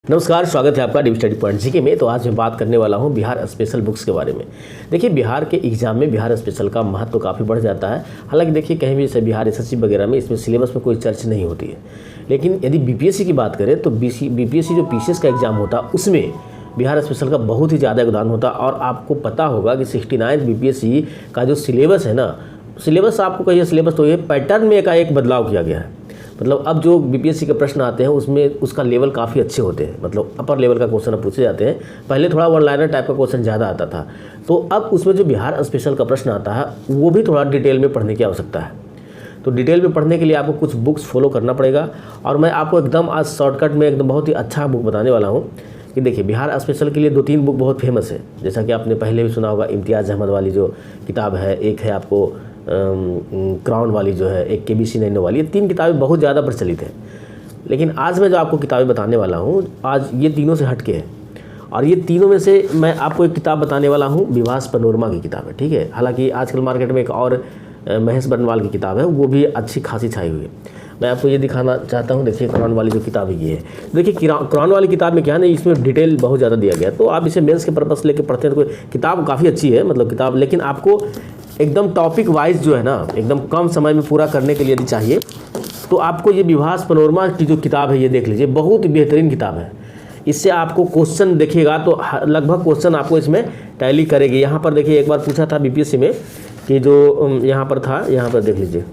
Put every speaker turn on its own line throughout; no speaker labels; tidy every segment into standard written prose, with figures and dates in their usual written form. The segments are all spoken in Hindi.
नमस्कार, स्वागत है आपका स्टडी पॉइंट जीके में। तो आज मैं बात करने वाला हूं बिहार स्पेशल बुक्स के बारे में। देखिए, बिहार के एग्जाम में बिहार स्पेशल का महत्व काफ़ी बढ़ जाता है। हालांकि देखिए, कहीं भी जैसे बिहार एसएससी वगैरह में इसमें सिलेबस में कोई चर्चा नहीं होती है, लेकिन यदि बीपीएससी की बात करें तो बीपीएससी जो पीसीएस का एग्जाम होता है उसमें बिहार स्पेशल का बहुत ही ज़्यादा योगदान होता है। और आपको पता होगा कि 69 बीपीएससी का जो सिलेबस है ना, सिलेबस आपको कहिए सिलेबस तो ये पैटर्न में एक बदलाव किया गया है। मतलब अब जो बीपीएससी के प्रश्न आते हैं उसमें उसका लेवल काफ़ी अच्छे होते हैं, मतलब अपर लेवल का क्वेश्चन अब पूछे जाते हैं। पहले थोड़ा वन लाइनर टाइप का क्वेश्चन ज़्यादा आता था, तो अब उसमें जो बिहार स्पेशल का प्रश्न आता है वो भी थोड़ा डिटेल में पढ़ने की आवश्यकता है। तो डिटेल में पढ़ने के लिए आपको कुछ बुक्स फॉलो करना पड़ेगा। और मैं आपको एकदम आज शॉर्टकट में एकदम बहुत ही अच्छा बुक बताने वाला हूँ कि देखिए, बिहार स्पेशल के लिए 2-3 बुक बहुत फेमस है। जैसा कि आपने पहले भी सुना होगा, इम्तियाज़ अहमद वाली जो किताब है, एक है आपको क्राउन वाली जो है, एक केबीसी नैनो वाली। ये 3 किताबें बहुत ज़्यादा प्रचलित हैं। लेकिन आज मैं जो आपको किताबें बताने वाला हूँ, आज ये तीनों से हटके है। और ये तीनों में से मैं आपको एक किताब बताने वाला हूँ, विभास पैनोरमा की किताब है, ठीक है। हालांकि आजकल मार्केट में एक और महेश बर्नवाल की किताब है, वो भी अच्छी खासी छाई हुई है। मैं आपको ये दिखाना चाहता हूँ। देखिए, क्राउन वाली जो किताब है ये है। देखिए, क्राउन वाली किताब में क्या है ना, इसमें डिटेल बहुत ज़्यादा दिया गया है। तो आप इसे मेंस के पर्पस लेके पढ़ते हैं तो कोई किताब काफ़ी अच्छी है, मतलब किताब। लेकिन आपको एकदम टॉपिक वाइज जो है ना, एकदम कम समय में पूरा करने के लिए यदि चाहिए तो आपको ये विभास पैनोरमा की जो किताब है ये देख लीजिए। बहुत ही बेहतरीन किताब है। इससे आपको क्वेश्चन देखिएगा तो लगभग क्वेश्चन आपको इसमें टैली करेगी। यहाँ पर देखिए, एक बार पूछा था बीपीएससी में कि जो यहाँ पर था, यहाँ पर देख लीजिए,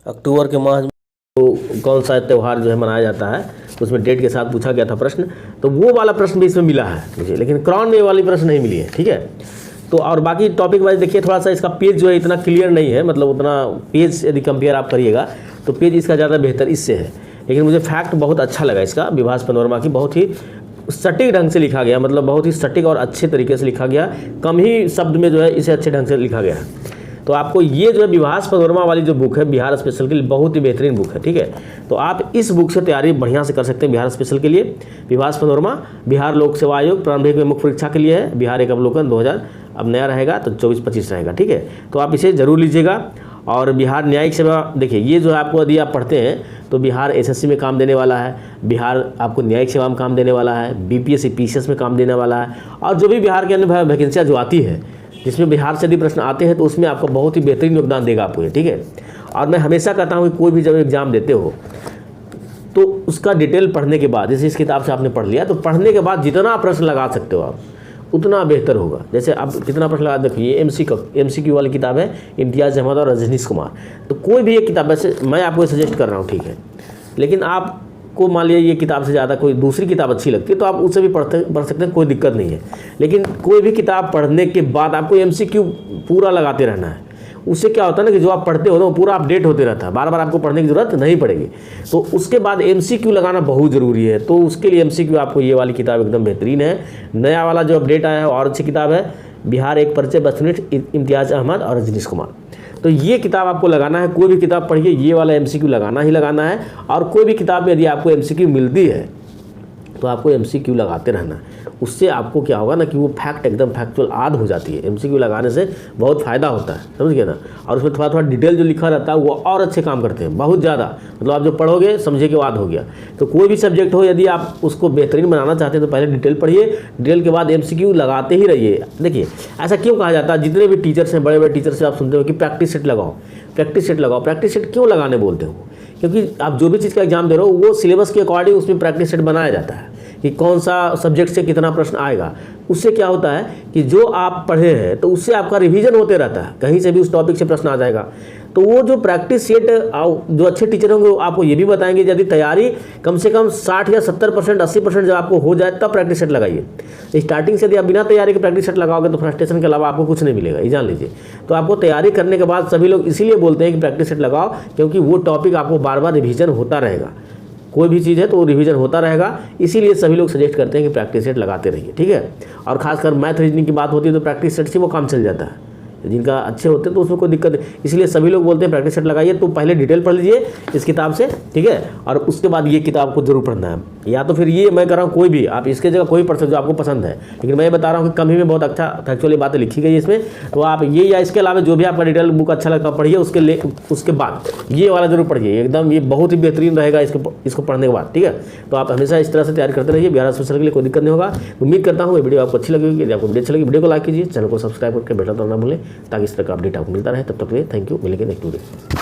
अक्टूबर के माह में तो कौन सा त्यौहार जो है मनाया जाता है, उसमें डेट के साथ पूछा गया था प्रश्न। तो वो वाला प्रश्न भी इसमें मिला है मुझे, लेकिन क्राउन में वाली प्रश्न नहीं मिली है, ठीक है। तो और बाकी टॉपिक वाइज देखिए, थोड़ा सा इसका पेज जो है इतना क्लियर नहीं है, मतलब उतना पेज यदि कंपेयर आप करिएगा तो पेज इसका ज़्यादा बेहतर इससे है। लेकिन मुझे फैक्ट बहुत अच्छा लगा इसका, विभास पैनोरमा की। बहुत ही सटीक ढंग से लिखा गया, मतलब बहुत ही सटीक और अच्छे तरीके से लिखा गया। कम ही शब्द में जो है इसे अच्छे ढंग से लिखा गया है। तो आपको ये जो है विभास पैनोरमा वाली जो बुक है बिहार स्पेशल के लिए, बहुत ही बेहतरीन बुक है, ठीक है। तो आप इस बुक से तैयारी बढ़िया से कर सकते हैं बिहार स्पेशल के लिए। विभास पैनोरमा बिहार लोक सेवा आयोग प्रारंभिक में मुख्य परीक्षा के लिए है। बिहार एक अवलोकन 2000 अब नया रहेगा तो 24-25 रहेगा, ठीक है। तो आप इसे जरूर लीजिएगा। और बिहार न्यायिक सेवा, देखिए ये जो है आपको यदि आप पढ़ते हैं तो बिहार एसएससी में काम देने वाला है, बिहार आपको न्यायिक सेवा में काम देने वाला है, बीपीएससी पीसीएस में काम देने वाला है। और जो भी बिहार के अन्य वैकेंसियाँ जो आती है, जिसमें बिहार से यदि प्रश्न आते हैं तो उसमें आपका बहुत ही बेहतरीन योगदान देगा आपको ये, ठीक है। और मैं हमेशा कहता हूँ कि कोई भी जब एग्जाम देते हो तो उसका डिटेल पढ़ने के बाद, जैसे इस किताब से आपने पढ़ लिया, तो पढ़ने के बाद जितना प्रश्न लगा सकते हो आप उतना बेहतर होगा। जैसे आप कितना प्रश्न लगा, देखिए ये एमसीक्यू वाली किताब है, इम्तियाज़ अहमद और रजनीश कुमार। तो कोई भी एक किताब, वैसे मैं आपको सजेस्ट कर रहा हूँ, ठीक है। लेकिन आपको मान लिया ये किताब से ज़्यादा कोई दूसरी किताब अच्छी लगती है तो आप उससे भी पढ़ सकते हैं, कोई दिक्कत नहीं है। लेकिन कोई भी किताब पढ़ने के बाद आपको एमसीक्यू पूरा लगाते रहना है। उससे क्या होता है ना कि जो आप पढ़ते हो ना वो पूरा अपडेट होते रहता है, बार बार आपको पढ़ने की ज़रूरत नहीं पड़ेगी। तो उसके बाद एमसीक्यू लगाना बहुत ज़रूरी है। तो उसके लिए एमसीक्यू आपको ये वाली किताब एकदम बेहतरीन है। नया वाला जो अपडेट आया है और अच्छी किताब है, बिहार एक परिचय वस्तुनिष्ठ, इम्तियाज़ अहमद और रजनीश कुमार। तो ये किताब आपको लगाना है। कोई भी किताब पढ़िए, ये वाला एमसीक्यू लगाना ही लगाना है। और कोई भी किताब में यदि आपको एमसीक्यू मिलती है तो आपको एमसीक्यू लगाते रहना। उससे आपको क्या होगा ना कि वो फैक्ट एकदम फैक्चुअल आद हो जाती है। एमसीक्यू लगाने से बहुत फ़ायदा होता है, समझ गए ना। और उसमें थोड़ा थोड़ा डिटेल जो लिखा रहता है वो और अच्छे काम करते हैं, बहुत ज़्यादा। मतलब आप जो पढ़ोगे समझे कि वो आद हो गया। तो कोई भी सब्जेक्ट हो, यदि आप उसको बेहतरीन बनाना चाहते हैं तो पहले डिटेल पढ़िए, डिटेल के बाद एमसीक्यू लगाते ही रहिए। देखिए, ऐसा क्यों कहा जाता है, जितने भी टीचर्स हैं, बड़े बड़े टीचर से आप सुनते हो कि प्रैक्टिस सेट लगाओ, प्रैक्टिस सेट लगाओ। प्रैक्टिस सेट क्यों लगाने बोलते हो? क्योंकि आप जो भी चीज़ का एग्जाम दे रहे हो वो सिलेबस के अकॉर्डिंग उसमें प्रैक्टिस सेट बनाया जाता है कि कौन सा सब्जेक्ट से कितना प्रश्न आएगा। उससे क्या होता है कि जो आप पढ़े हैं तो उससे आपका रिवीजन होते रहता है, कहीं से भी उस टॉपिक से प्रश्न आ जाएगा। तो वो जो प्रैक्टिस सेट जो अच्छे टीचर होंगे वो आपको ये भी बताएंगे, यदि तैयारी कम से कम 60 या 70%, 80% जब आपको हो जाए तब प्रैक्टिस सेट लगाइए। स्टार्टिंग से यदि आप बिना तैयारी के प्रैक्टिस सेट लगाओगे तो फ्रस्ट्रेशन के अलावा आपको कुछ नहीं मिलेगा, ये जान लीजिए। तो आपको तैयारी करने के बाद सभी लोग इसीलिए बोलते हैं कि प्रैक्टिस सेट लगाओ, क्योंकि वो टॉपिक आपको बार बार रिवीजन होता रहेगा। कोई भी चीज़ है तो रिवीजन होता रहेगा, इसीलिए सभी लोग सजेस्ट करते हैं कि प्रैक्टिस सेट लगाते रहिए, ठीक है। और खासकर मैथ रीजनिंग की बात होती है तो प्रैक्टिस सेट से वो काम चल जाता है। जिनका अच्छे होते हैं तो उसमें कोई दिक्कत नहीं। इसलिए सभी लोग बोलते हैं प्रैक्टिस सेट लगाइए, तो पहले डिटेल पढ़ लीजिए इस किताब से, ठीक है, और उसके बाद ये किताब को जरूर पढ़ना है। या तो फिर ये मैं कर रहा हूँ कोई भी, आप इसके जगह कोई पढ़ सकते हो जो आपको पसंद है, लेकिन मैं बता रहा हूँ कि कम ही में बहुत अच्छा फैक्चुअली बातें लिखी गई है इसमें। तो आप ये या इसके अलावा जो भी आपका डिटेल बुक अच्छा लगता है पढ़िए, उसके बाद ये वाला जरूर पढ़िए, एकदम ये बहुत ही बेहतरीन रहेगा इसको पढ़ने के बाद, ठीक है। तो आप हमेशा इस तरह से तैयारी करते रहिए, बिहार स्पेशल के लिए कोई दिक्कत नहीं होगा। उम्मीद करता हूँ ये वीडियो आपको अच्छी लगेगी। यदि आपको वीडियो अच्छी लगी वीडियो को लाइक कीजिए, चैनल को सब्सक्राइब करके बेल आइकन दबाना ना भूलें, ताकि इस तरह का अपडेट आपको मिलता रहे। तब तक के लिए थैंक यू, मिलेंगे नेक्स्ट वीडियो।